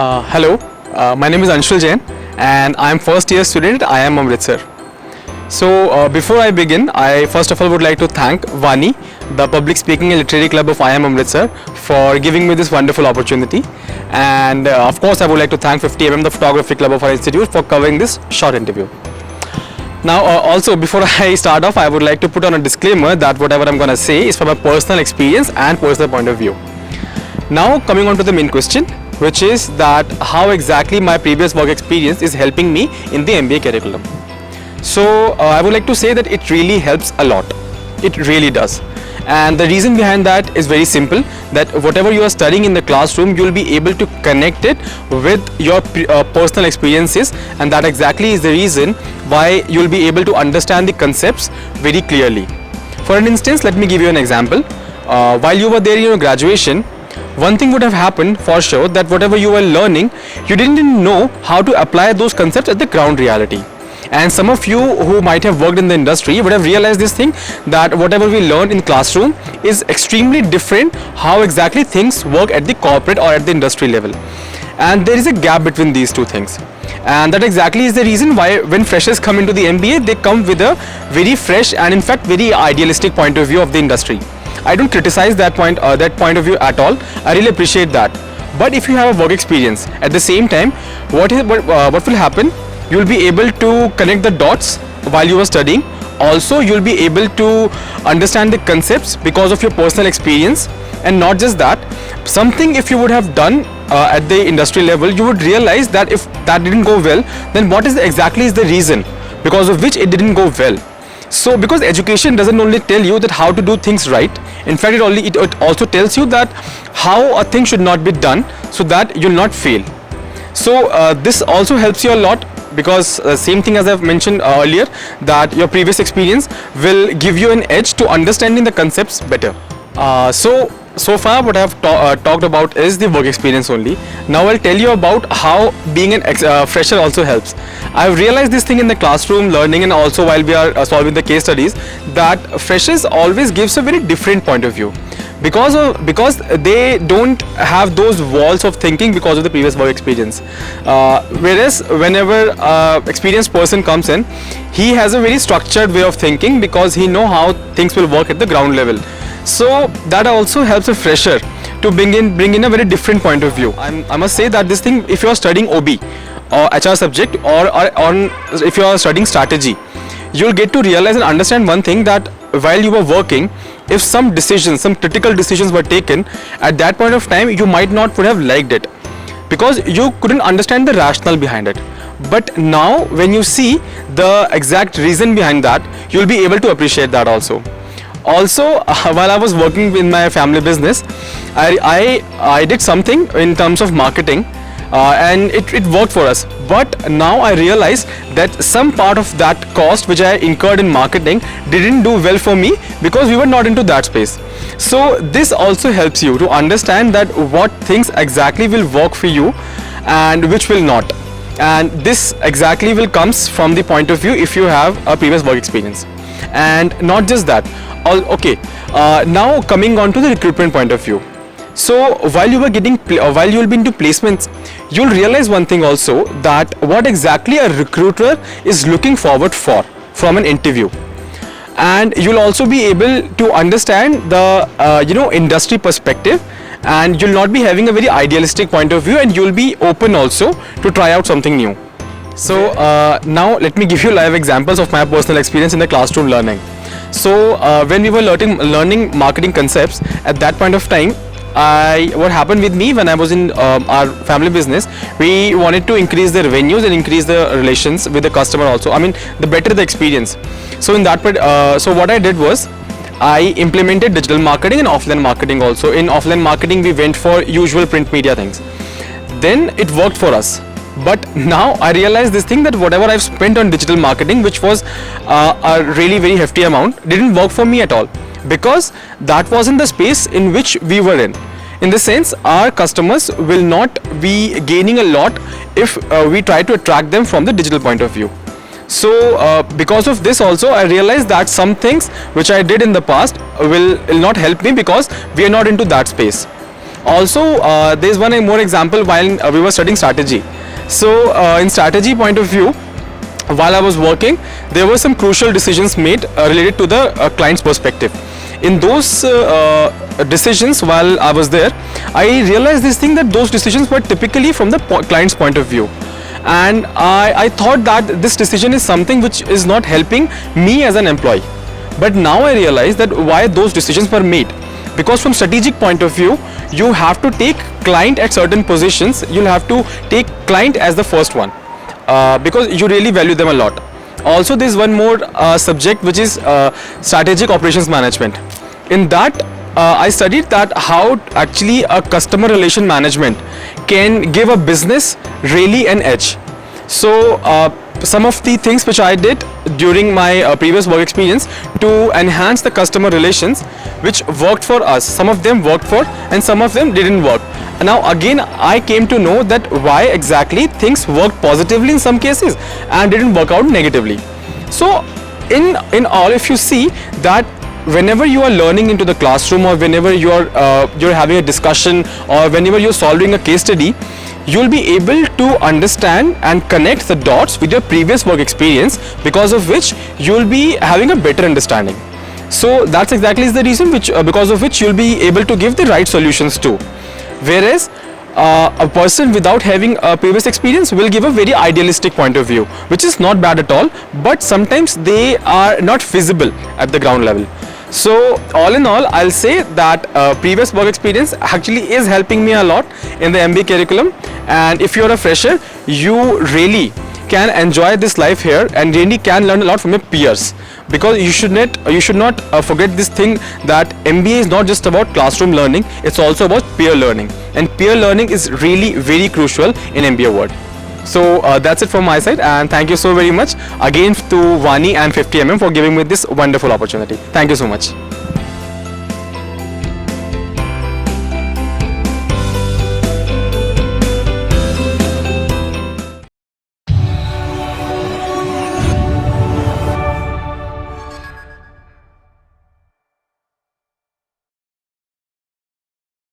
Hello, my name is Anshul Jain and I am first year student at IIM Amritsar. So before I begin, I first of all would like to thank Vani, the Public Speaking and Literary Club of IIM Amritsar, for giving me this wonderful opportunity. And of course I would like to thank 50mm, the Photography Club of our institute, for covering this short interview. Now also before I start off, I would like to put on a disclaimer that whatever I'm gonna say is from a personal experience and personal point of view. Now coming on to the main question, which is that how exactly my previous work experience is helping me in the MBA curriculum. So I would like to say that it really helps a lot. It really does. And the reason behind that is very simple, that whatever you are studying in the classroom, you will be able to connect it with your personal experiences, and that exactly is the reason why you will be able to understand the concepts very clearly. For an instance, let me give you an example. While you were there in your graduation, one thing would have happened for sure, that whatever you were learning, you didn't know how to apply those concepts at the ground reality. And some of you who might have worked in the industry would have realized this thing, that whatever we learned in classroom is extremely different how exactly things work at the corporate or at the industry level. And there is a gap between these two things. And that exactly is the reason why when freshers come into the MBA, they come with a very fresh and in fact very idealistic point of view of the industry. I don't criticize that point of view at all. I really appreciate that. But if you have a work experience at the same time, what will happen? You will be able to connect the dots while you are studying. Also, you will be able to understand the concepts because of your personal experience. And not just that, something if you would have done at the industry level, you would realize that if that didn't go well, then what is exactly is the reason because of which it didn't go well. So because education doesn't only tell you that how to do things right, in fact it also tells you that how a thing should not be done so that you'll not fail. So this also helps you a lot, because same thing as I've mentioned earlier, that your previous experience will give you an edge to understanding the concepts better. So far what I have talked about is the work experience only. Now I'll tell you about how being a fresher also helps. I've realized this thing in the classroom learning and also while we are solving the case studies, that freshers always gives a very different point of view. Because they don't have those walls of thinking because of the previous work experience. Whereas whenever experienced person comes in, he has a very structured way of thinking because he knows how things will work at the ground level. So that also helps a fresher to bring in a very different point of view. I must say that this thing, if you are studying OB or HR subject or if you are studying strategy, you'll get to realize and understand one thing, that while you were working, if some critical decisions were taken, at that point of time you might not would have liked it because you couldn't understand the rationale behind it. But now when you see the exact reason behind that, you'll be able to appreciate that also. Also, while I was working in my family business, I did something in terms of marketing, and it worked for us. But now I realize that some part of that cost which I incurred in marketing didn't do well for me because we were not into that space. So this also helps you to understand that what things exactly will work for you and which will not. And this exactly will comes from the point of view if you have a previous work experience. And not just that. Now coming on to the recruitment point of view. So while you'll be into placements, you'll realize one thing also, that what exactly a recruiter is looking forward for from an interview. And you'll also be able to understand the industry perspective, and you'll not be having a very idealistic point of view, and you'll be open also to try out something new. So now let me give you live examples of my personal experience in the classroom learning. So when we were learning marketing concepts, at that point of time, what happened with me when I was in our family business, we wanted to increase the revenues and increase the relations with the customer also. I mean, the better the experience. So in that so what I did was, I implemented digital marketing and offline marketing also. In offline marketing, we went for usual print media things. Then it worked for us. But now I realized this thing, that whatever I've spent on digital marketing, which was a really very hefty amount, didn't work for me at all, because that wasn't the space in which we were in. In the sense, our customers will not be gaining a lot if we try to attract them from the digital point of view. So because of this also, I realized that some things which I did in the past will not help me because we are not into that space. Also, there's one more example while we were studying strategy. So, in strategy point of view, while I was working, there were some crucial decisions made related to the client's perspective. In those decisions, while I was there, I realized this thing that those decisions were typically from the client's point of view. And I thought that this decision is something which is not helping me as an employee. But now I realize that why those decisions were made. Because from strategic point of view, you have to take client at certain positions. You'll have to take client as the first one. Because you really value them a lot. Also, there's one more subject which is strategic operations management. In that, I studied that how actually a customer relation management can give a business really an edge. So, some of the things which I did during my previous work experience to enhance the customer relations, which worked for us. Some of them worked for, and some of them didn't work. And now again, I came to know that why exactly things worked positively in some cases and didn't work out negatively. So, in all, if you see that whenever you are learning into the classroom, or whenever you're having a discussion, or whenever you're solving a case study, you'll be able to understand and connect the dots with your previous work experience, because of which you'll be having a better understanding. So that's exactly the reason which because of which you'll be able to give the right solutions too. Whereas a person without having a previous experience will give a very idealistic point of view, which is not bad at all, but sometimes they are not feasible at the ground level. So all in all, I'll say that previous work experience actually is helping me a lot in the MBA curriculum. And if you're a fresher, you really can enjoy this life here and really can learn a lot from your peers, because you should not forget this thing that MBA is not just about classroom learning, it's also about peer learning, and peer learning is really very crucial in MBA world. So that's it from my side, and thank you so very much again to Vani and 50mm for giving me this wonderful opportunity. Thank you so much.